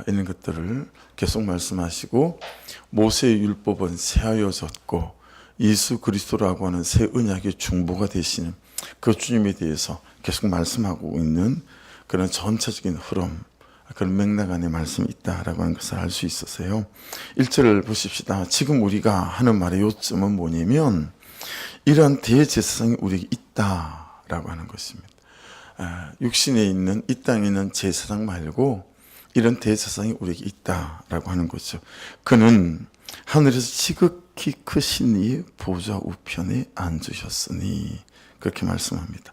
이런 것들을 계속 말씀하시고, 모세의 율법은 새하여졌고 예수 그리스도라고 하는 새 언약의 중보가 되시는 그 주님에 대해서 계속 말씀하고 있는 그런 전체적인 흐름, 그런 맥락 안에 말씀이 있다라고 하는 것을 알 수 있어서요. 1절을 보십시다. 지금 우리가 하는 말의 요점은 뭐냐면, 이러한 대제사장이 우리에게 있다라고 하는 것입니다. 육신에 있는, 이 땅에 있는 제사장 말고 이런 대제사장이 우리에게 있다라고 하는 거죠. 그는 하늘에서 지극히 크신 이의 보좌 우편에 앉으셨으니, 그렇게 말씀합니다.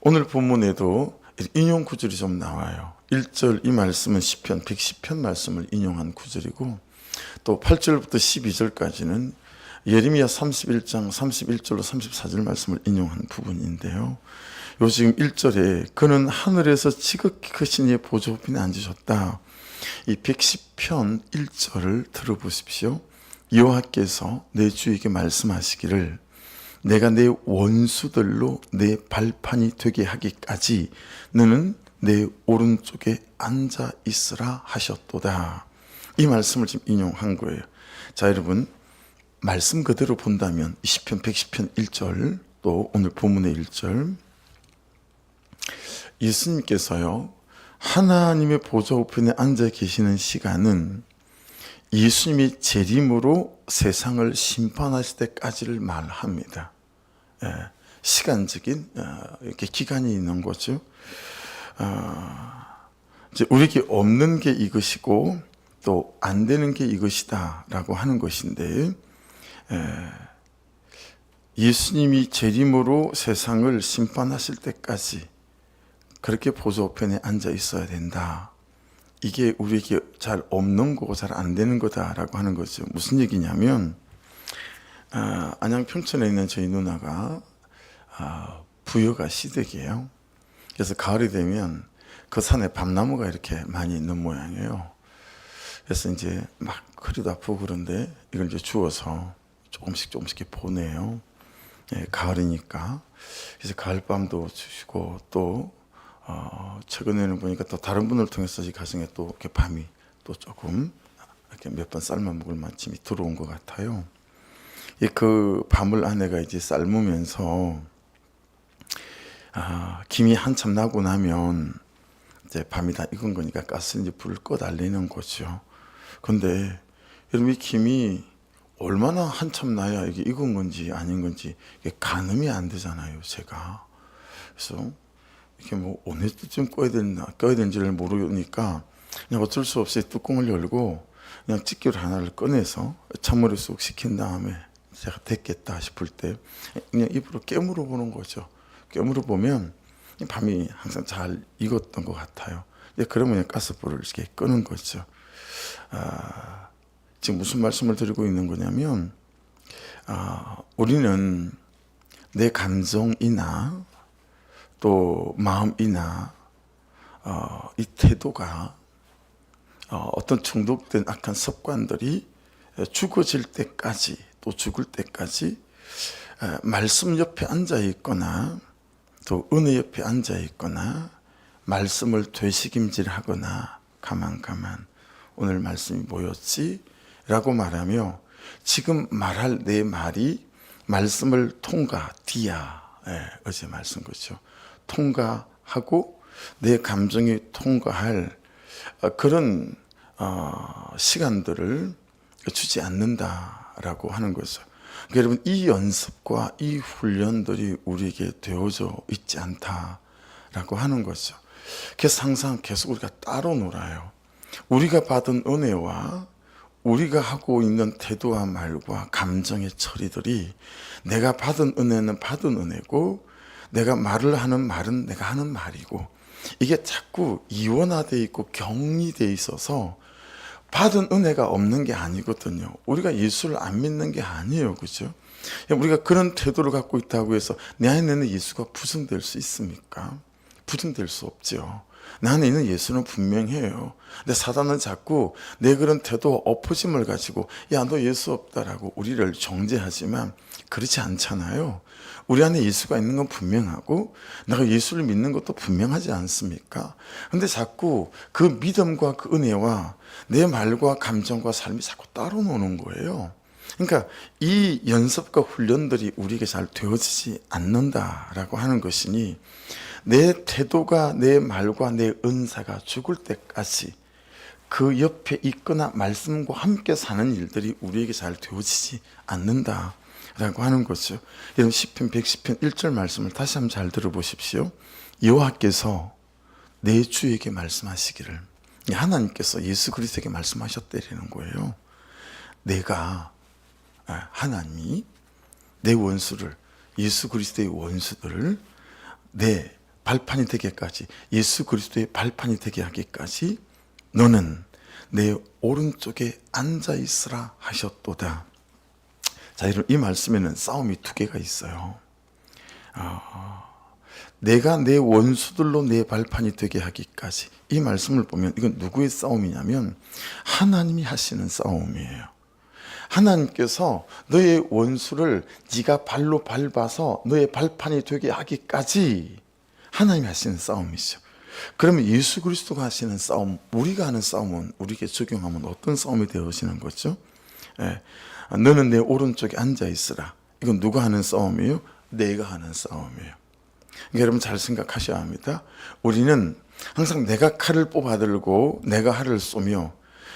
오늘 본문에도 인용 구절이 좀 나와요. 1절 이 말씀은 시편 110편 말씀을 인용한 구절이고, 또 8절부터 12절까지는 예레미야 31장 31절로 34절 말씀을 인용한 부분인데요. 요 지금 1절에 그는 하늘에서 지극히 크신 이의 보좌 우편에 앉으셨다. 이 110편 1절을 들어보십시오. 여호와께서 내 주에게 말씀하시기를, 내가 내 원수들로 내 발판이 되게 하기까지 너는 내 오른쪽에 앉아 있으라 하셨도다. 이 말씀을 지금 인용한 거예요. 자, 여러분, 말씀 그대로 본다면 시편 110편 1절, 또 오늘 본문의 1절, 예수님께서요 하나님의 보좌 우편에 앉아 계시는 시간은 예수님이 재림으로 세상을 심판하실 때까지를 말합니다. 시간적인 이렇게 기간이 있는 거죠. 이제 우리에게 없는 게 이것이고 또 안 되는 게 이것이다라고 하는 것인데, 예수님이 재림으로 세상을 심판하실 때까지 그렇게 보좌 우편에 앉아 있어야 된다. 이게 우리에게 잘 없는 거고 잘 안 되는 거다라고 하는 거죠. 무슨 얘기냐면, 안양 평촌에 있는 저희 누나가 부여가 시댁이에요. 그래서 가을이 되면 그 산에 밤나무가 이렇게 많이 있는 모양이에요. 그래서 이제 막 허리도 아프고 그런데 이걸 이제 주워서 조금씩 이렇게 보내요. 가을이니까. 그래서 가을밤도 주시고, 또 최근에는 보니까 또 다른 분을 통해서 이 가정에 또 이렇게 밤이 또 조금 이렇게 몇 번 삶아 먹을 마침이 들어온 것 같아요. 그 밤을 아내가 이제 삶으면서 김이 한참 나고 나면 이제 밤이 다 익은 거니까 가스 이제 불을 꺼 달리는 거죠. 근데 여러분, 이 김이 얼마나 한참 나야 이게 익은 건지 아닌 건지 이게 가늠이 안 되잖아요, 제가. 그래서 이렇게 뭐 어느 때쯤 꺼야 되는지를 모르니까 그냥 어쩔 수 없이 뚜껑을 열고 그냥 집게를 하나를 꺼내서 찬물에 쑥 식힌 다음에 제가 됐겠다 싶을 때 그냥 입으로 깨물어 보는 거죠. 깨물어 보면 밤이 항상 잘 익었던 것 같아요. 그러면 가스불을 이렇게 끄는 거죠. 지금 무슨 말씀을 드리고 있는 거냐면, 우리는 내 감정이나 또 마음이나 이 태도가 어떤 중독된 악한 습관들이 죽어질 때까지, 또 죽을 때까지 말씀 옆에 앉아 있거나 또 은혜 옆에 앉아 있거나 말씀을 되새김질하거나 가만 오늘 말씀이 뭐였지? 라고 말하며 지금 말할 내 말이 말씀을 어제 말씀 거죠. 통과하고 내 감정이 통과할 그런 시간들을 주지 않는다라고 하는 거죠. 그러니까 여러분, 이 연습과 이 훈련들이 우리에게 되어져 있지 않다라고 하는 거죠. 그래서 항상 계속 우리가 따로 놀아요. 우리가 받은 은혜와 우리가 하고 있는 태도와 말과 감정의 처리들이, 내가 받은 은혜는 받은 은혜고 내가 말을 하는 말은 내가 하는 말이고, 이게 자꾸 이원화되어 있고 격리되어 있어서 받은 은혜가 없는 게 아니거든요. 우리가 예수를 안 믿는 게 아니에요, 그죠? 우리가 그런 태도를 갖고 있다고 해서 내 안에는 예수가 부정될 수 있습니까? 부정될 수 없죠. 내 안에 있는 예수는 분명해요. 근데 사단은 자꾸 내 그런 태도 엎어짐을 가지고 야, 너 예수 없다라고 우리를 정죄하지만, 그렇지 않잖아요. 우리 안에 예수가 있는 건 분명하고 내가 예수를 믿는 것도 분명하지 않습니까? 근데 자꾸 그 믿음과 그 은혜와 내 말과 감정과 삶이 자꾸 따로 노는 거예요. 그러니까 이 연습과 훈련들이 우리에게 잘 되어지지 않는다라고 하는 것이니 내 태도가 내 말과 내 은사가 죽을 때까지 그 옆에 있거나 말씀과 함께 사는 일들이 우리에게 잘 되어지지 않는다라고 하는 거죠. 여러분 시편 110편 1절 말씀을 다시 한번 잘 들어보십시오. 여호와께서 내 주에게 말씀하시기를, 하나님께서 예수 그리스도에게 말씀하셨다는 거예요. 하나님이 내 원수를, 예수 그리스도의 원수들을 내 발판이 되기까지, 예수 그리스도의 발판이 되게 하기까지 너는 내 오른쪽에 앉아 있으라 하셨도다. 자, 여러분 이 말씀에는 싸움이 두 개가 있어요. 내가 내 원수들로 내 발판이 되게 하기까지, 이 말씀을 보면 이건 누구의 싸움이냐면 하나님이 하시는 싸움이에요. 하나님께서 너의 원수를 네가 발로 밟아서 너의 발판이 되게 하기까지 하나님이 하시는 싸움이죠. 그러면 예수 그리스도가 하시는 싸움, 우리가 하는 싸움은 우리에게 적용하면 어떤 싸움이 되어지는 거죠? 너는 내 오른쪽에 앉아 있으라. 이건 누가 하는 싸움이에요? 내가 하는 싸움이에요. 그러니까 여러분 잘 생각하셔야 합니다. 우리는 항상 내가 칼을 뽑아들고 내가 활을 쏘며,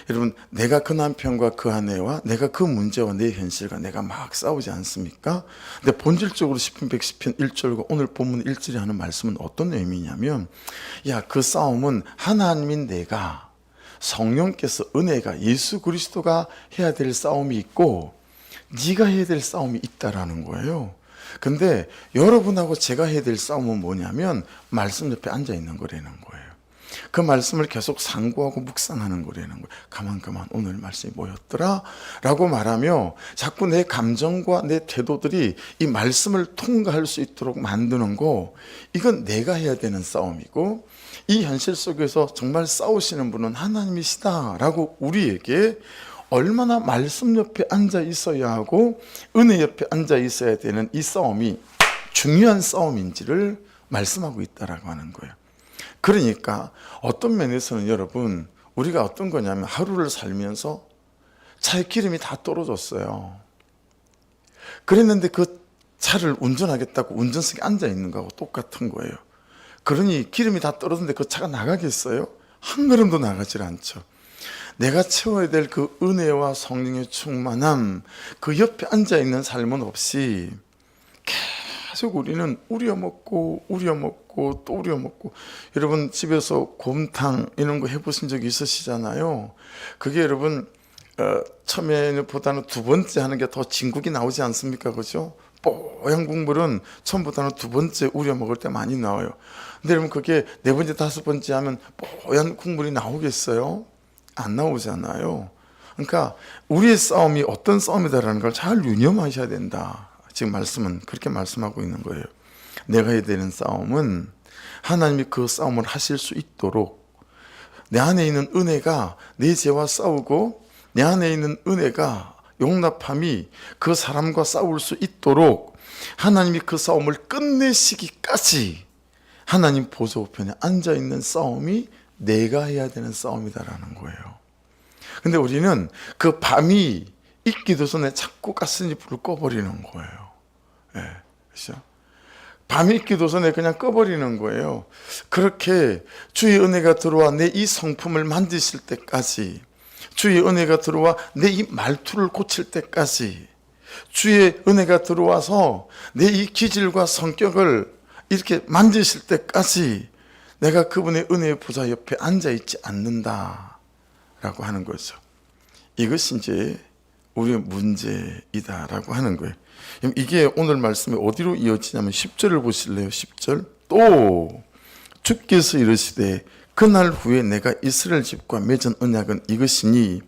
여러분 내가 그 남편과 그 아내와 내가 그 문제와 내 현실과 내가 막 싸우지 않습니까? 근데 본질적으로 시편 110편 1절과 오늘 본문 1절에 하는 말씀은 어떤 의미냐면, 그 싸움은 하나님인 내가, 성령께서, 은혜가, 예수 그리스도가 해야 될 싸움이 있고 네가 해야 될 싸움이 있다라는 거예요. 근데 여러분하고 제가 해야 될 싸움은 뭐냐면 말씀 옆에 앉아 있는 거라는 거예요. 그 말씀을 계속 상고하고 묵상하는 거라는 거예요. 가만 오늘 말씀이 뭐였더라? 라고 말하며 자꾸 내 감정과 내 태도들이 이 말씀을 통과할 수 있도록 만드는 거, 이건 내가 해야 되는 싸움이고, 이 현실 속에서 정말 싸우시는 분은 하나님이시다 라고 우리에게 얼마나 말씀 옆에 앉아 있어야 하고 은혜 옆에 앉아 있어야 되는 이 싸움이 중요한 싸움인지를 말씀하고 있다라고 하는 거예요. 그러니까 어떤 면에서는 여러분, 우리가 어떤 거냐면 하루를 살면서 차에 기름이 다 떨어졌어요. 그랬는데 그 차를 운전하겠다고 운전석에 앉아 있는 거하고 똑같은 거예요. 그러니 기름이 다 떨어졌는데 그 차가 나가겠어요? 한 걸음도 나가질 않죠. 내가 채워야 될 그 은혜와 성령의 충만함, 그 옆에 앉아 있는 삶은 없이 계속 우리는 우려먹고 또 우려먹고. 여러분 집에서 곰탕 이런 거 해보신 적 있으시잖아요. 그게 여러분 처음에보다는 두 번째 하는 게 더 진국이 나오지 않습니까? 그죠? 뽀얀 국물은 처음보다는 두 번째 우려 먹을 때 많이 나와요. 근데 여러분 그게 네 번째, 다섯 번째 하면 뽀얀 국물이 나오겠어요? 안 나오잖아요. 그러니까 우리의 싸움이 어떤 싸움이다라는 걸 잘 유념하셔야 된다. 지금 말씀은 그렇게 말씀하고 있는 거예요. 내가 해야 되는 싸움은 하나님이 그 싸움을 하실 수 있도록, 내 안에 있는 은혜가 내 죄와 싸우고 내 안에 있는 은혜가, 용납함이 그 사람과 싸울 수 있도록 하나님이 그 싸움을 끝내시기까지 하나님 보좌 우편에 앉아있는 싸움이 내가 해야 되는 싸움이다라는 거예요. 근데 우리는 그 밤이 있기도 전에 자꾸 가스니 불을 꺼버리는 거예요. 그렇죠? 밤이 있기도 전에 그냥 꺼버리는 거예요. 그렇게 주의 은혜가 들어와 내 이 성품을 만드실 때까지, 주의 은혜가 들어와 내 이 말투를 고칠 때까지, 주의 은혜가 들어와서 내 이 기질과 성격을 이렇게 만드실 때까지 내가 그분의 은혜의 보좌 옆에 앉아있지 않는다라고 하는 거죠. 이것이 이제 우리의 문제이다라고 하는 거예요. 이게 오늘 말씀이 어디로 이어지냐면 10절을 보실래요? 10절. 또 주께서 이르시되 그날 후에 내가 이스라엘 집과 맺은 언약은 이것이니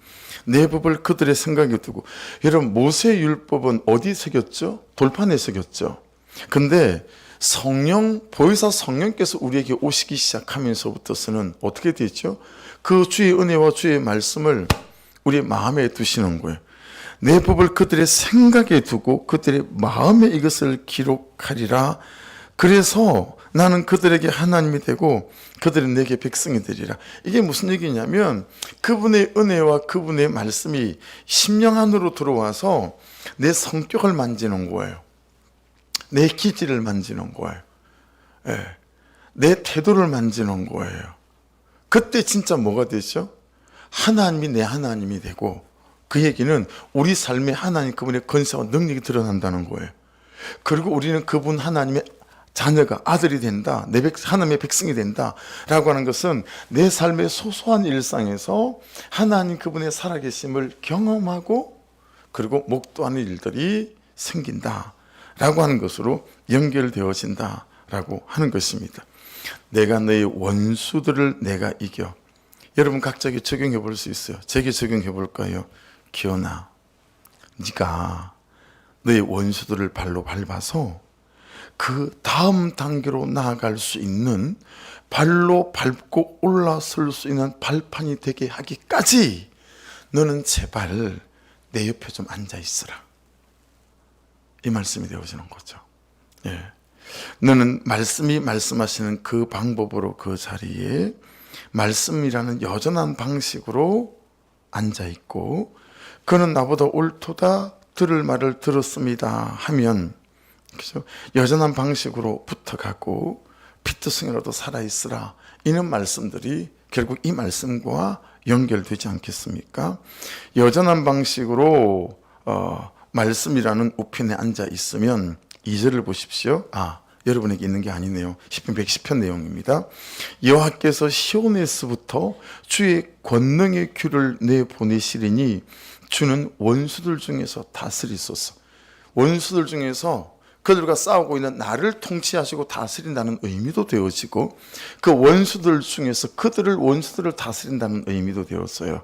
내 법을 그들의 생각에 두고. 여러분 모세의 율법은 어디 새겼죠? 돌판에 새겼죠. 근데 보혜사 성령께서 우리에게 오시기 시작하면서부터서는 어떻게 됐죠? 그 주의 은혜와 주의 말씀을 우리 마음에 두시는 거예요. 내 법을 그들의 생각에 두고 그들의 마음에 이것을 기록하리라. 그래서 나는 그들에게 하나님이 되고 그들은 내게 백성이 되리라. 이게 무슨 얘기냐면 그분의 은혜와 그분의 말씀이 심령 안으로 들어와서 내 성격을 만지는 거예요. 내 기질을 만지는 거예요. 예. 내 태도를 만지는 거예요. 그때 진짜 뭐가 되죠? 하나님이 내 하나님이 되고, 그 얘기는 우리 삶에 하나님 그분의 권세와 능력이 드러난다는 거예요. 그리고 우리는 그분 하나님의 자녀가 아들이 된다, 하나님의 백성이 된다 라고 하는 것은 내 삶의 소소한 일상에서 하나님 그분의 살아계심을 경험하고 그리고 목도하는 일들이 생긴다 라고 하는 것으로 연결되어진다 라고 하는 것입니다. 내가 너의 원수들을 내가 이겨. 여러분 각자에게 적용해 볼 수 있어요. 제게 적용해 볼까요? 기현아, 네가 너의 원수들을 발로 밟아서 그 다음 단계로 나아갈 수 있는, 발로 밟고 올라설 수 있는 발판이 되게 하기까지 너는 제발 내 옆에 좀 앉아 있으라. 이 말씀이 되어지는 거죠. 예. 너는 말씀이 말씀하시는 그 방법으로 그 자리에 말씀이라는 여전한 방식으로 앉아있고, 그는 나보다 옳도다, 들을 말을 들었습니다 하면, 그죠? 여전한 방식으로 붙어가고 피트성이라도 살아있으라, 이런 말씀들이 결국 이 말씀과 연결되지 않겠습니까? 여전한 방식으로 말씀이라는 우편에 앉아 있으면 2절을 보십시오. 여러분에게 있는 게 아니네요. 시편 110편 내용입니다. 여호와께서 시온에서부터 주의 권능의 귀를 내보내시리니 주는 원수들 중에서 다스리소서. 원수들 중에서 그들과 싸우고 있는 나를 통치하시고 다스린다는 의미도 되어지고, 그 원수들 중에서 원수들을 다스린다는 의미도 되었어요.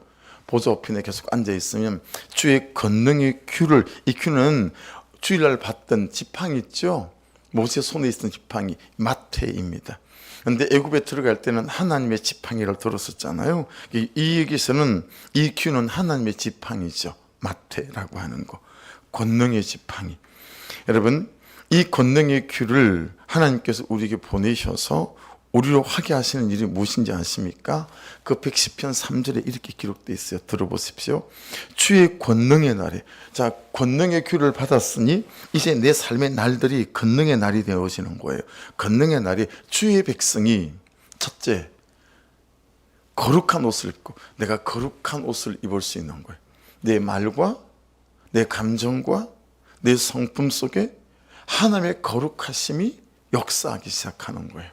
보좌 우편에 계속 앉아 있으면 주의 권능의 귀를, 이 귀는 주일날 봤던 지팡이 있죠. 모세 손에 있던 지팡이 마태입니다. 그런데 애굽에 들어갈 때는 하나님의 지팡이를 들었었잖아요. 여기서는 이 귀는 하나님의 지팡이죠. 마태라고 하는 거, 권능의 지팡이. 여러분, 이 권능의 귀를 하나님께서 우리에게 보내셔서 우리로 하게 하시는 일이 무엇인지 아십니까? 그 110편 3절에 이렇게 기록되어 있어요. 들어보십시오. 주의 권능의 날에, 자, 권능의 귀를 받았으니 이제 내 삶의 날들이 권능의 날이 되어지는 거예요. 권능의 날이 주의 백성이, 첫째, 거룩한 옷을 입고, 내가 거룩한 옷을 입을 수 있는 거예요. 내 말과 내 감정과 내 성품 속에 하나님의 거룩하심이 역사하기 시작하는 거예요.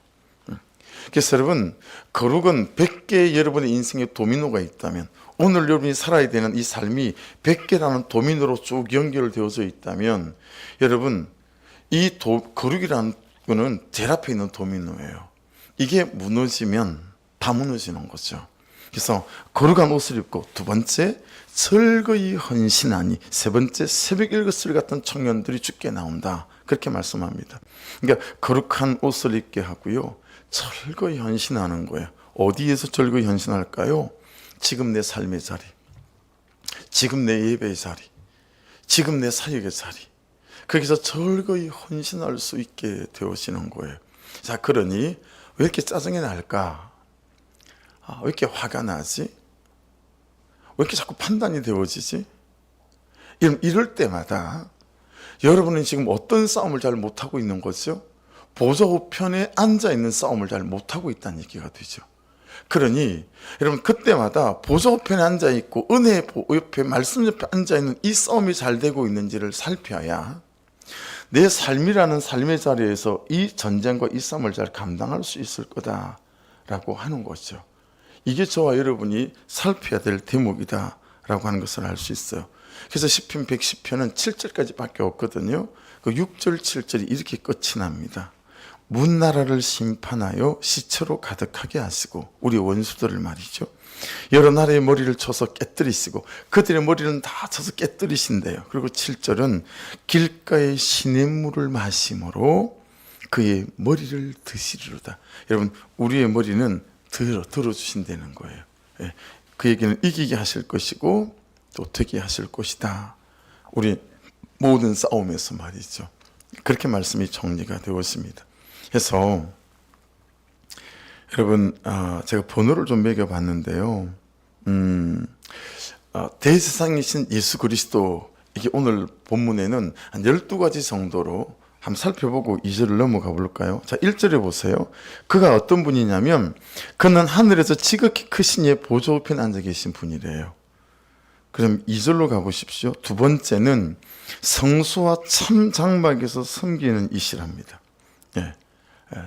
그래서 여러분, 거룩은 100개의 여러분의 인생에 도미노가 있다면, 오늘 여러분이 살아야 되는 이 삶이 100개라는 도미노로 쭉 연결되어져 있다면, 여러분, 이 거룩이라는 거는 제일 앞에 있는 도미노예요. 이게 무너지면 다 무너지는 거죠. 그래서 거룩한 옷을 입고, 두 번째, 철거히 헌신하니, 세 번째, 새벽 일거스를 같은 청년들이 죽게 나온다. 그렇게 말씀합니다. 그러니까 거룩한 옷을 입게 하고요, 철거히 헌신하는 거예요. 어디에서 철거히 헌신할까요? 지금 내 삶의 자리, 지금 내 예배의 자리, 지금 내 사역의 자리, 거기서 철거히 헌신할 수 있게 되어지는 거예요. 자, 그러니 왜 이렇게 짜증이 날까? 왜 이렇게 화가 나지? 왜 이렇게 자꾸 판단이 되어지지? 이럴 때마다 여러분은 지금 어떤 싸움을 잘 못하고 있는 거죠? 보좌 우편에 앉아있는 싸움을 잘 못하고 있다는 얘기가 되죠. 그러니 여러분, 그때마다 보좌 우편에 앉아있고 은혜 옆에, 말씀 옆에 앉아있는 이 싸움이 잘 되고 있는지를 살펴야 내 삶이라는 삶의 자리에서 이 전쟁과 이 싸움을 잘 감당할 수 있을 거다라고 하는 거죠. 이게 저와 여러분이 살펴야 될 대목이다라고 하는 것을 알 수 있어요. 그래서 시편 110편은 7절까지밖에 없거든요. 그 6절, 7절이 이렇게 끝이 납니다. 문나라를 심판하여 시체로 가득하게 하시고, 우리 원수들을 말이죠, 여러 나라의 머리를 쳐서 깨뜨리시고, 그들의 머리는 다 쳐서 깨뜨리신대요. 그리고 7절은 길가의 시냇물을 마심으로 그의 머리를 드시리로다. 여러분, 우리의 머리는 들어주신다는 거예요. 그 얘기는 이기게 하실 것이고 또 되게 하실 것이다 우리 모든 싸움에서 말이죠. 그렇게 말씀이 정리가 되었습니다. 그래서 여러분, 제가 번호를 좀 매겨봤는데요. 대제사장이신 예수 그리스도, 이게 오늘 본문에는 한 12가지 정도로 한번 살펴보고 2절을 넘어가 볼까요? 자, 1절에 보세요. 그가 어떤 분이냐면 그는 하늘에서 지극히 크신 이의 보좌 우편에 앉아 계신 분이래요. 그럼 2절로 가보십시오. 두 번째는 성소와 참 장막에서 섬기는 이시랍니다. 예,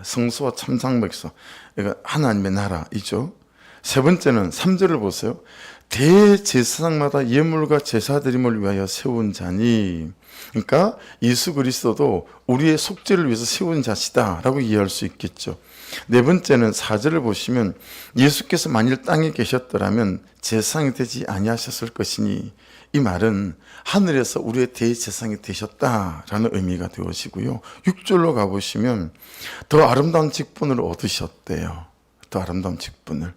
성소와 참 장막에서, 그러니까 하나님의 나라이죠. 세 번째는 3절을 보세요. 대제사장마다 예물과 제사드림을 위하여 세운 자니, 그러니까 예수 그리스도도 우리의 속죄를 위해서 세운 자시다라고 이해할 수 있겠죠. 네 번째는 4절을 보시면 예수께서 만일 땅에 계셨더라면 제사장이 되지 아니하셨을 것이니, 이 말은 하늘에서 우리의 대제사장이 되셨다라는 의미가 되어지고요. 6절로 가보시면 더 아름다운 직분을 얻으셨대요. 더 아름다운 직분을.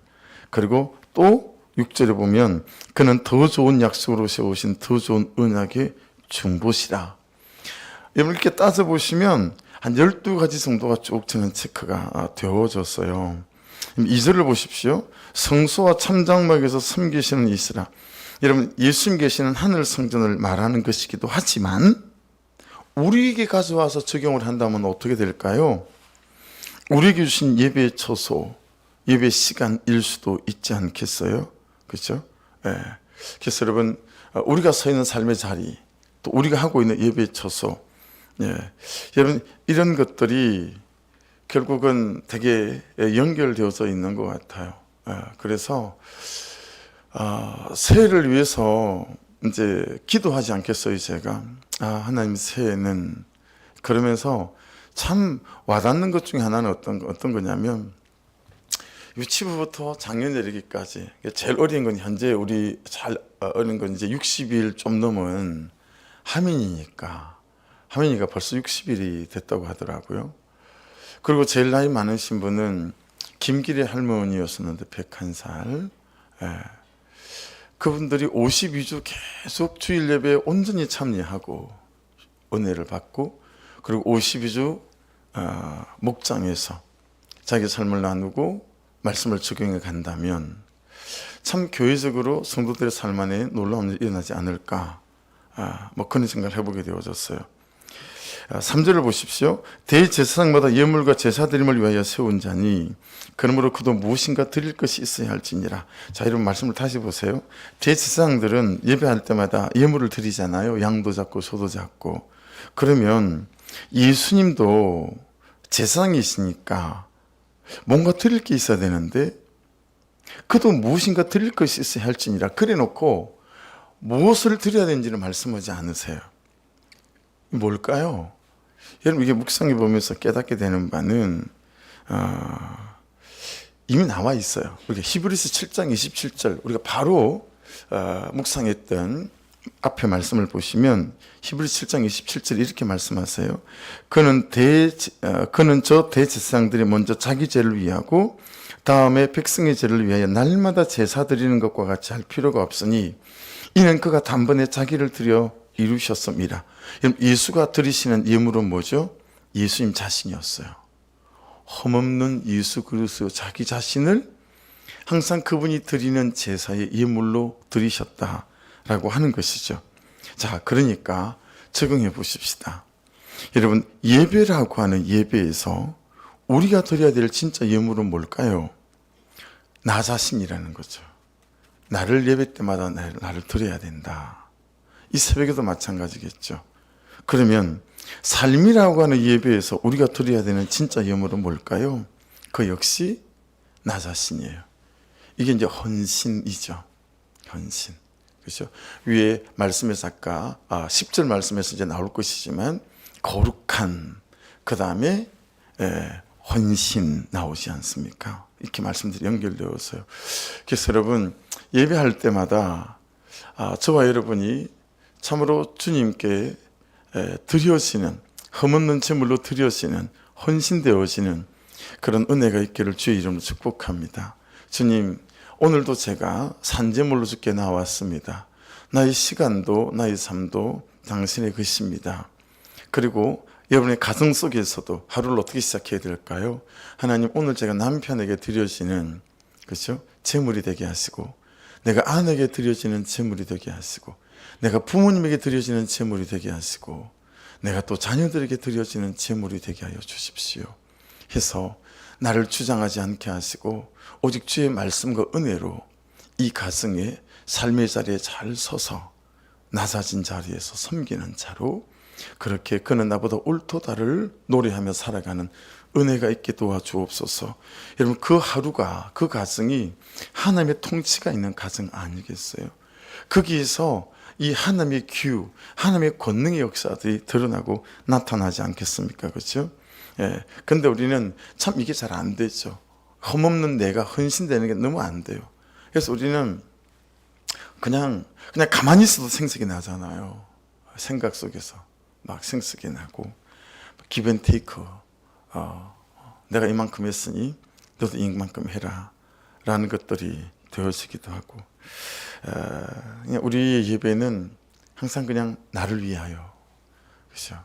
그리고 또 6절에 보면 그는 더 좋은 약속으로 세우신 더 좋은 언약의 중보시라. 여러분, 이렇게 따져보시면 한 12가지 정도가 쭉 저는 체크가 되어졌어요. 2절을 보십시오. 성소와 참장막에서 섬기시는 이스라. 여러분, 예수님 계시는 하늘 성전을 말하는 것이기도 하지만 우리에게 가져와서 적용을 한다면 어떻게 될까요? 우리에게 주신 예배의 처소, 예배 시간일 수도 있지 않겠어요? 그렇죠? 예. 그래서 여러분, 우리가 서 있는 삶의 자리, 또 우리가 하고 있는 예배의 처소, 예. 여러분, 이런 것들이 결국은 되게 연결되어져 있는 것 같아요. 예. 그래서 새해를 위해서 이제 기도하지 않겠어요, 제가. 하나님, 새해는, 그러면서 참 와닿는 것 중에 하나는 어떤 거냐면, 유치부부터 작년 이르기까지 제일 어린 건 현재 우리 잘 어린 건 이제 60일 좀 넘은 하민이니까, 하민이가 벌써 60일이 됐다고 하더라고요. 그리고 제일 나이 많으신 분은 김길의 할머니였었는데 101살. 예. 그분들이 52주 계속 주일 예배에 온전히 참여하고 은혜를 받고, 그리고 52주 목장에서 자기 삶을 나누고 말씀을 적용해 간다면 참 교회적으로 성도들의 삶 안에 놀라운 일이 일어나지 않을까, 그런 생각을 해보게 되어졌어요. 3절을 보십시오. 대제사장마다 예물과 제사드림을 위하여 세운 자니 그러므로 그도 무엇인가 드릴 것이 있어야 할지니라. 자, 이런 말씀을 다시 보세요. 대제사장들은 예배할 때마다 예물을 드리잖아요. 양도 잡고 소도 잡고. 그러면 예수님도 제사장이시니까 뭔가 드릴 게 있어야 되는데 그도 무엇인가 드릴 것이 있어야 할지니라. 그래 놓고 무엇을 드려야 되는지를 말씀하지 않으세요. 뭘까요? 여러분, 이게 묵상해 보면서 깨닫게 되는 바는 이미 나와 있어요. 우리가 히브리서 7장 27절, 우리가 바로 묵상했던 앞에 말씀을 보시면 히브리서 7장 27절 이렇게 말씀하세요. 그는 저 대제사장들이 먼저 자기 죄를 위하고 다음에 백성의 죄를 위하여 날마다 제사 드리는 것과 같이 할 필요가 없으니 이는 그가 단번에 자기를 드려 이루셨습니다. 예수가 드리시는 예물은 뭐죠? 예수님 자신이었어요. 흠없는 예수 그리스도 자기 자신을 항상 그분이 드리는 제사의 예물로 드리셨다라고 하는 것이죠. 자, 그러니까 적용해 보십시다. 여러분, 예배라고 하는 예배에서 우리가 드려야 될 진짜 예물은 뭘까요? 나 자신이라는 거죠. 나를 예배 때마다 나를 드려야 된다. 이 새벽에도 마찬가지겠죠. 그러면 삶이라고 하는 예배에서 우리가 드려야 되는 진짜 예물은 뭘까요? 그 역시 나 자신이에요. 이게 이제 헌신이죠. 헌신. 그렇죠? 위에 말씀에서 아까 10절 말씀에서 이제 나올 것이지만 거룩한, 그 다음에 헌신 나오지 않습니까? 이렇게 말씀들이 연결되어서요. 그래서 여러분, 예배할 때마다 저와 여러분이 참으로 주님께 드려지는, 흠없는 제물로 드려지는, 헌신되어지는 그런 은혜가 있기를 주의 이름으로 축복합니다. 주님, 오늘도 제가 산제물로 주께 나왔습니다. 나의 시간도 나의 삶도 당신의 것입니다. 그리고 여러분의 가정 속에서도 하루를 어떻게 시작해야 될까요? 하나님, 오늘 제가 남편에게 드려지는, 그렇죠? 재물이 되게 하시고, 내가 아내에게 드려지는 재물이 되게 하시고, 내가 부모님에게 드려지는 재물이 되게 하시고, 내가 또 자녀들에게 드려지는 재물이 되게 하여 주십시오. 해서 나를 주장하지 않게 하시고 오직 주의 말씀과 은혜로 이 가정에 삶의 자리에 잘 서서 낮아진 자리에서 섬기는 자로, 그렇게 그는 나보다 옳도다를 노래하며 살아가는 은혜가 있게 도와주옵소서. 여러분, 그 하루가, 그 가정이 하나님의 통치가 있는 가정 아니겠어요? 거기에서 이 하나님의 기후, 하나님의 권능의 역사들이 드러나고 나타나지 않겠습니까? 그렇죠? 예. 근데 우리는 참 이게 잘 안 되죠. 흠없는 내가 헌신되는 게 너무 안 돼요. 그래서 우리는 그냥 가만히 있어도 생색이 나잖아요. 생각 속에서 막 생색이 나고, 기브앤테이크, 내가 이만큼 했으니 너도 이만큼 해라 라는 것들이 되어지기도 하고, 우리 예배는 항상 그냥 나를 위하여, 그렇죠?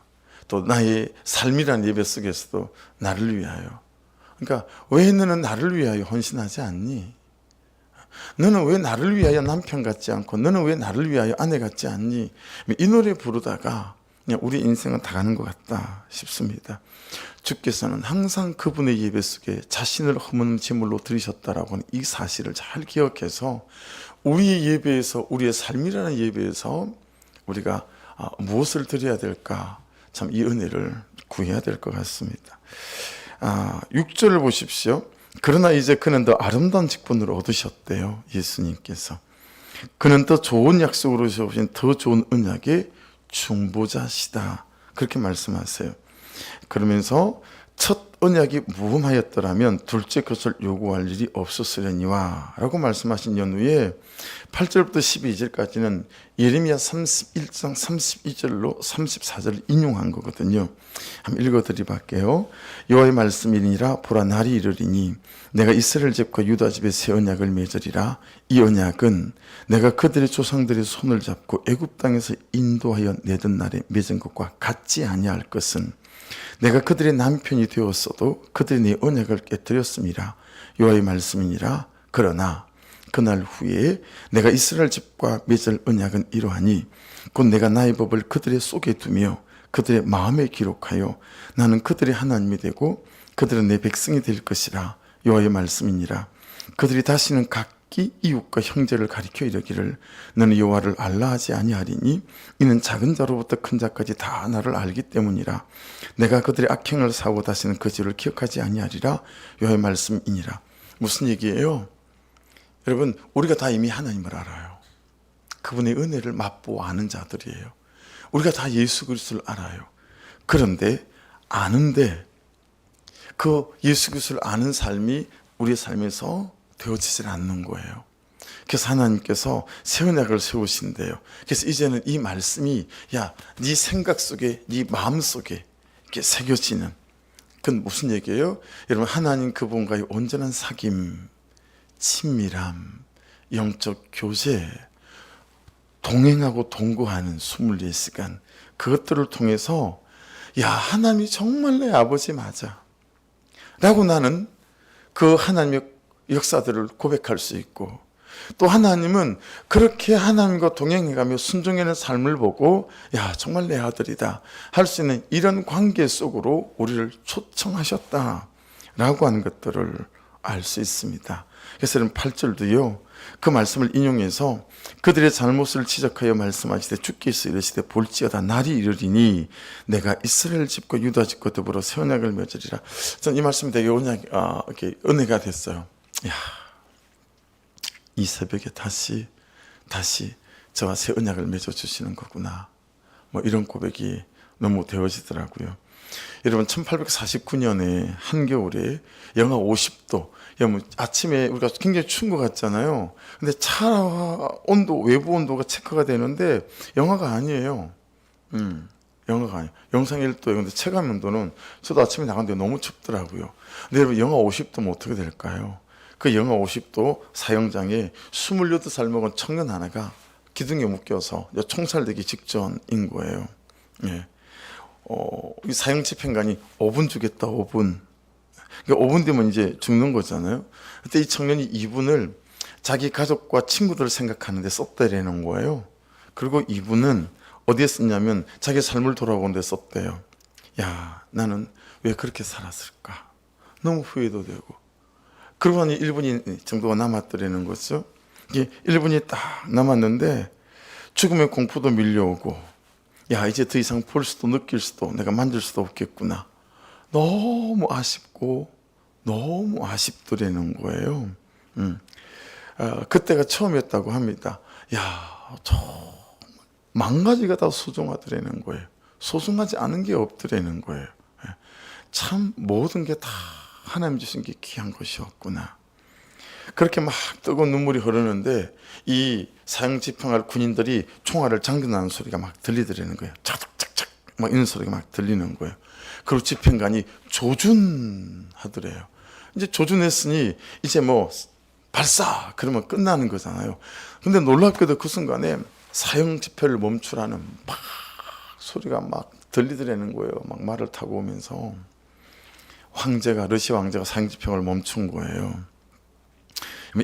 또 나의 삶이라는 예배 속에서도 나를 위하여. 그러니까 왜 너는 나를 위하여 헌신하지 않니? 너는 왜 나를 위하여 남편 같지 않고, 너는 왜 나를 위하여 아내 같지 않니? 이 노래 부르다가 그냥 우리 인생은 다 가는 것 같다 싶습니다. 주께서는 항상 그분의 예배 속에 자신을 허무는 제물로 드리셨다라고 하는 이 사실을 잘 기억해서 우리의 예배에서, 우리의 삶이라는 예배에서 우리가 무엇을 드려야 될까, 참 이 은혜를 구해야 될 것 같습니다. 6절을 보십시오. 그러나 이제 그는 더 아름다운 직분을 얻으셨대요. 예수님께서. 그는 더 좋은 약속으로 주신 더 좋은 언약의 중보자시다, 그렇게 말씀하세요. 그러면서 첫 언약이 무음하였더라면 둘째 것을 요구할 일이 없었으려니와 라고 말씀하신 연후에 8절부터 12절까지는 예레미야 31장 32절로 34절을 인용한 거거든요. 한번 읽어드리볼게요. 여호와의 말씀이니라. 보라, 날이 이르리니 내가 이스라엘 집과 유다 집에 새 언약을 맺으리라. 이 언약은 내가 그들의 조상들의 손을 잡고 애굽 땅에서 인도하여 내던 날에 맺은 것과 같지 아니할 것은, 내가 그들의 남편이 되었어도 그들이 내 언약을 깨뜨렸음이라. 여호와의 말씀이니라. 그러나 그날 후에 내가 이스라엘 집과 맺을 언약은 이러하니 곧 내가 나의 법을 그들의 속에 두며 그들의 마음에 기록하여 나는 그들의 하나님이 되고 그들은 내 백성이 될 것이라. 여호와의 말씀이니라. 그들이 다시는 각기 이웃과 형제를 가리켜 이르기를 너는 여호와를 알라 하지 아니하리니 이는 작은 자로부터 큰 자까지 다 나를 알기 때문이라. 내가 그들의 악행을 사고 다시는 그 죄를 기억하지 아니하리라. 여호와의 말씀이니라. 무슨 얘기예요? 여러분, 우리가 다 이미 하나님을 알아요. 그분의 은혜를 맛보아 아는 자들이에요. 우리가 다 예수 그리스도를 알아요. 그런데 아는데 그 예수 그리스도를 아는 삶이 우리의 삶에서 되어지질 않는 거예요. 그래서 하나님께서 새 언약을 세우신대요. 그래서 이제는 이 말씀이 네 생각 속에, 네 마음 속에 이렇게 새겨지는, 그건 무슨 얘기예요? 여러분, 하나님 그분과의 온전한 사귐, 친밀함, 영적 교제, 동행하고 동거하는 24시간, 그것들을 통해서 하나님이 정말 내 아버지 맞아 라고 나는 그 하나님의 역사들을 고백할 수 있고, 또 하나님은 그렇게 하나님과 동행해가며 순종하는 삶을 보고 정말 내 아들이다 할 수 있는 이런 관계 속으로 우리를 초청하셨다 라고 하는 것들을 알 수 있습니다. 그래서 8절도요, 그 말씀을 인용해서 그들의 잘못을 지적하여 말씀하시되 주께서 이르시되 볼지어다 날이 이르리니 내가 이스라엘 집과 유다 집과 더불어 새 언약을 맺으리라. 저는 이 말씀이 되게 은혜가 됐어요. 이 새벽에 다시 저와 새 언약을 맺어주시는 거구나, 이런 고백이 너무 되어지더라고요. 여러분, 1849년에 한겨울에 영하 50도, 아침에 우리가 굉장히 추운 것 같잖아요. 근데 차 온도, 외부 온도가 체크가 되는데 영하가 아니에요. 영하가 아니에요. 영상 1도예요. 근데 체감 온도는, 저도 아침에 나갔는데 너무 춥더라고요. 근데 여러분, 영하 50도면 어떻게 될까요? 그 영하 50도 사형장에 28살 먹은 청년 하나가 기둥에 묶여서 총살되기 직전인 거예요. 예. 이 사형 집행관이 5분 주겠다, 5분. 그러니까 5분 되면 이제 죽는 거잖아요. 그때 이 청년이 2분을 자기 가족과 친구들을 생각하는데 썼다라는 거예요. 그리고 2분은 어디에 썼냐면 자기 삶을 돌아보는 데 썼대요. 야, 나는 왜 그렇게 살았을까? 너무 후회도 되고. 그러고 나니 1분 정도가 남았더라는 거죠. 이게 1분이 딱 남았는데 죽음의 공포도 밀려오고, 야, 이제 더 이상 볼 수도 느낄 수도 내가 만질 수도 없겠구나. 너무 아쉽고 너무 아쉽더라는 거예요. 그때가 처음이었다고 합니다. 야, 정말 만 가지가 다 소중하더라는 거예요. 소중하지 않은 게 없더라는 거예요. 참 모든 게 다 하나님 주신 게 귀한 것이었구나. 그렇게 막 뜨거운 눈물이 흐르는데 이 사형 집행할 군인들이 총알을 장전하는 소리가 막 들리더라는 거예요. 착착착착 막 이런 소리가 막 들리는 거예요. 그리고 집행관이 조준하더래요. 이제 조준했으니 이제 뭐 발사 그러면 끝나는 거잖아요. 근데 놀랍게도 그 순간에 사형 집회를 멈추라는 막 소리가 막 들리더라는 거예요. 막 말을 타고 오면서 러시아 황제가 사형 집행을 멈춘 거예요.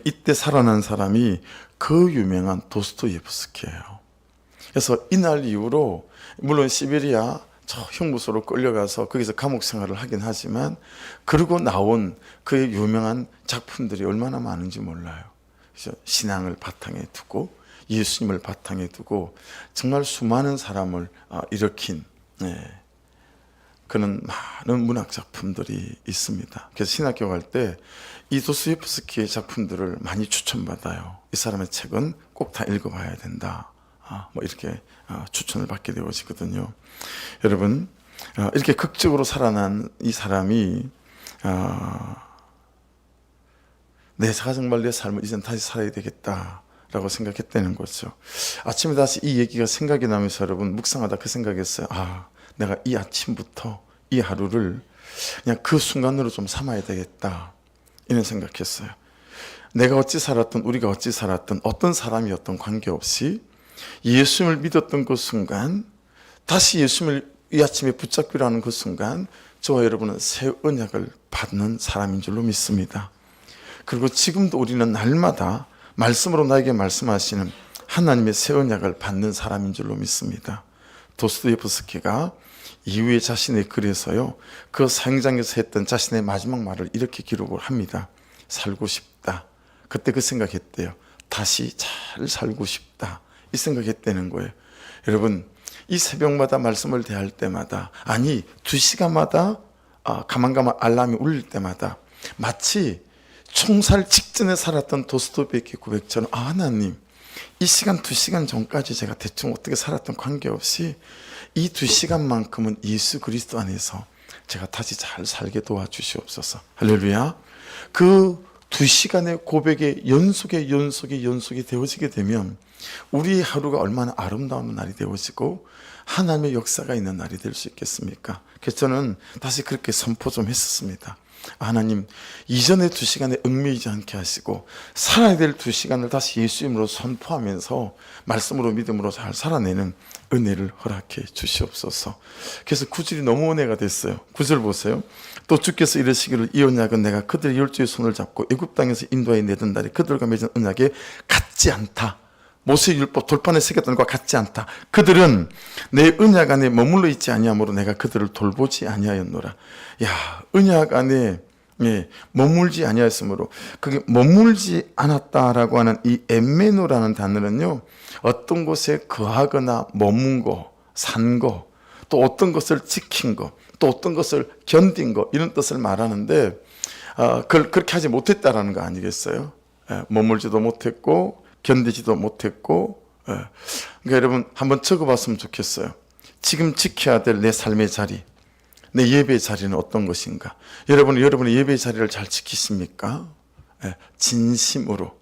이때 살아난 사람이 그 유명한 도스토옙스키예요. 그래서 이날 이후로 물론 시베리아 저 형무소로 끌려가서 거기서 감옥 생활을 하긴 하지만 그러고 나온 그의 유명한 작품들이 얼마나 많은지 몰라요. 그래서 신앙을 바탕에 두고 예수님을 바탕에 두고 정말 수많은 사람을 일으킨 그런 많은 문학 작품들이 있습니다. 그래서 신학교 갈 때 이 도스토옙스키의 작품들을 많이 추천받아요. 이 사람의 책은 꼭 다 읽어봐야 된다. 뭐 이렇게 추천을 받게 되어지거든요. 여러분, 이렇게 극적으로 살아난 이 사람이 내가 정말 내 삶을 이젠 다시 살아야 되겠다라고 생각했다는 거죠. 아침에 다시 이 얘기가 생각이 나면서 여러분 묵상하다 그 생각했어요. 내가 이 아침부터 이 하루를 그냥 그 순간으로 좀 삼아야 되겠다 이런 생각했어요. 내가 어찌 살았든 우리가 어찌 살았든 어떤 사람이었던 관계없이 예수님을 믿었던 그 순간 다시 예수님을 이 아침에 붙잡기라는 그 순간 저와 여러분은 새 언약을 받는 사람인 줄로 믿습니다. 그리고 지금도 우리는 날마다 말씀으로 나에게 말씀하시는 하나님의 새 언약을 받는 사람인 줄로 믿습니다. 도스토옙스키가 이후에 자신의 글에서요, 그 사형장에서 했던 자신의 마지막 말을 이렇게 기록을 합니다. 살고 싶다. 그때 그 생각했대요. 다시 잘 살고 싶다. 이 생각했다는 거예요. 여러분, 이 새벽마다 말씀을 대할 때마다, 아니 2시간마다 가만가만 알람이 울릴 때마다 마치 총살 직전에 살았던 도스토옙스키 고백처럼 하나님, 이 시간 2시간 전까지 제가 대충 어떻게 살았던 관계없이 이 2시간만큼은 예수 그리스도 안에서 제가 다시 잘 살게 도와주시옵소서. 할렐루야. 그 2시간의 고백의 연속이 되어지게 되면 우리 하루가 얼마나 아름다운 날이 되어지고 하나님의 역사가 있는 날이 될 수 있겠습니까? 그래서 저는 다시 그렇게 선포 좀 했었습니다. 하나님, 이전의 2시간에 얽매이지 않게 하시고 살아야 될 2시간을 다시 예수님으로 선포하면서 말씀으로 믿음으로 잘 살아내는 은혜를 허락해 주시옵소서. 그래서 9절이 너무 은혜가 됐어요. 9절 보세요. 또 주께서 이르시기를 이 언약은 내가 그들의 열조의 손을 잡고 애굽 땅에서 인도하여 내던 날에 그들과 맺은 언약에 같지 않다. 모세의 율법 돌판에 새겼던 것과 같지 않다. 그들은 내 언약 안에 머물러 있지 아니하므로 내가 그들을 돌보지 아니하였노라. 야, 언약 안에 머물지 아니하였으므로, 그게 머물지 않았다라고 하는 이 엠메노라는 단어는요, 어떤 곳에 거하거나 머문 거, 산 거, 또 어떤 것을 지킨 거, 또 어떤 것을 견딘 거, 이런 뜻을 말하는데 그걸 그렇게 하지 못했다라는 거 아니겠어요? 머물지도 못했고 견디지도 못했고. 그러니까 여러분 한번 적어봤으면 좋겠어요. 지금 지켜야 될 내 삶의 자리, 내 예배의 자리는 어떤 것인가? 여러분의 예배의 자리를 잘 지키십니까? 진심으로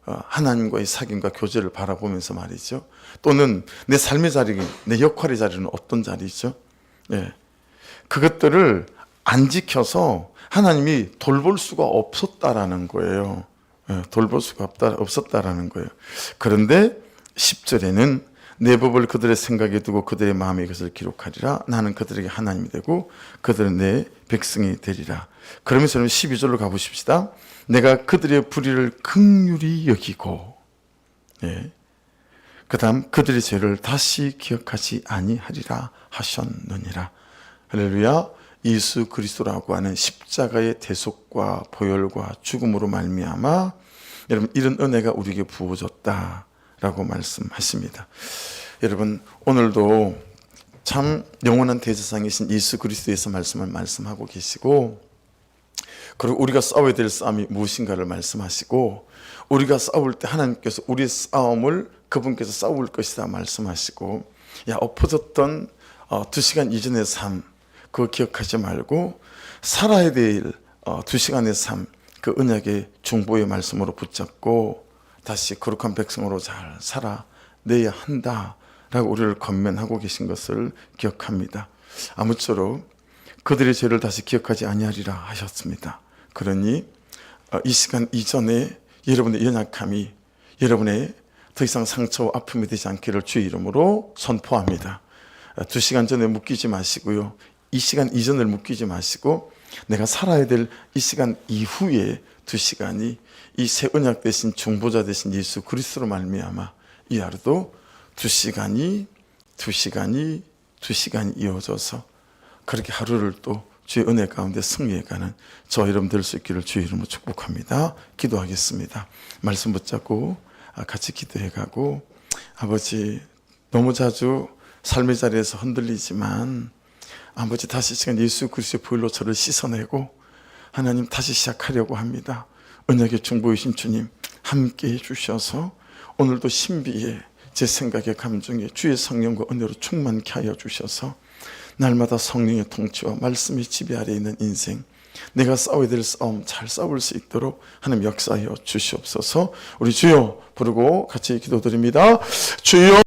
하나님과의 사귐과 교제를 바라보면서 말이죠. 또는 내 삶의 자리, 내 역할의 자리는 어떤 자리죠? 그것들을 안 지켜서 하나님이 돌볼 수가 없었다라는 거예요. 돌볼 수가 없었다라는 거예요. 그런데 10절에는 내 법을 그들의 생각에 두고 그들의 마음에 그것을 기록하리라. 나는 그들에게 하나님이 되고 그들은 내 백성이 되리라. 그러면서 12절로 가보십시다. 내가 그들의 불의를 긍휼히 여기고, 그 다음 그들의 죄를 다시 기억하지 아니하리라 하셨느니라. 할렐루야. 예수 그리스도라고 하는 십자가의 대속과 보혈과 죽음으로 말미암아 여러분 이런 은혜가 우리에게 부어졌다라고 말씀하십니다. 여러분 오늘도 참 영원한 대제사장이신 예수 그리스도에서 말씀을 말씀하고 계시고, 그리고 우리가 싸워야 될 싸움이 무엇인가를 말씀하시고, 우리가 싸울 때 하나님께서 우리의 싸움을 그분께서 싸울 것이다 말씀하시고, 엎어졌던 2시간 이전의 삶 그거 기억하지 말고 살아야 될 2시간의 삶 그 언약의 중보의 말씀으로 붙잡고 다시 거룩한 백성으로 잘 살아내야 한다라고 우리를 권면하고 계신 것을 기억합니다. 아무쪼록 그들의 죄를 다시 기억하지 아니하리라 하셨습니다. 그러니 이 시간 이전에 여러분의 연약함이 여러분의 더 이상 상처와 아픔이 되지 않기를 주의 이름으로 선포합니다. 2시간 전에 묶이지 마시고요. 이 시간 이전을 묶이지 마시고 내가 살아야 될 이 시간 이후에 2시간이 이 새 언약 대신 중보자 대신 예수 그리스도로 말미암아 이 하루도 2시간이 이어져서 그렇게 하루를 또 주의 은혜 가운데 승리해가는 저 여러분 될 수 있기를 주의 이름으로 축복합니다. 기도하겠습니다. 말씀 붙잡고 같이 기도해가고, 아버지 너무 자주 삶의 자리에서 흔들리지만 아버지 다시 시간 예수 그리스도의 보혈로 저를 씻어내고 하나님 다시 시작하려고 합니다. 언약의 중보이신 주님 함께 해주셔서 오늘도 신비에 제 생각의 감정에 주의 성령과 은혜로 충만케 하여 주셔서 날마다 성령의 통치와 말씀의 지배 아래 있는 인생, 내가 싸워야 될 싸움 잘 싸울 수 있도록 하나님 역사하여 주시옵소서. 우리 주여 부르고 같이 기도드립니다. 주여.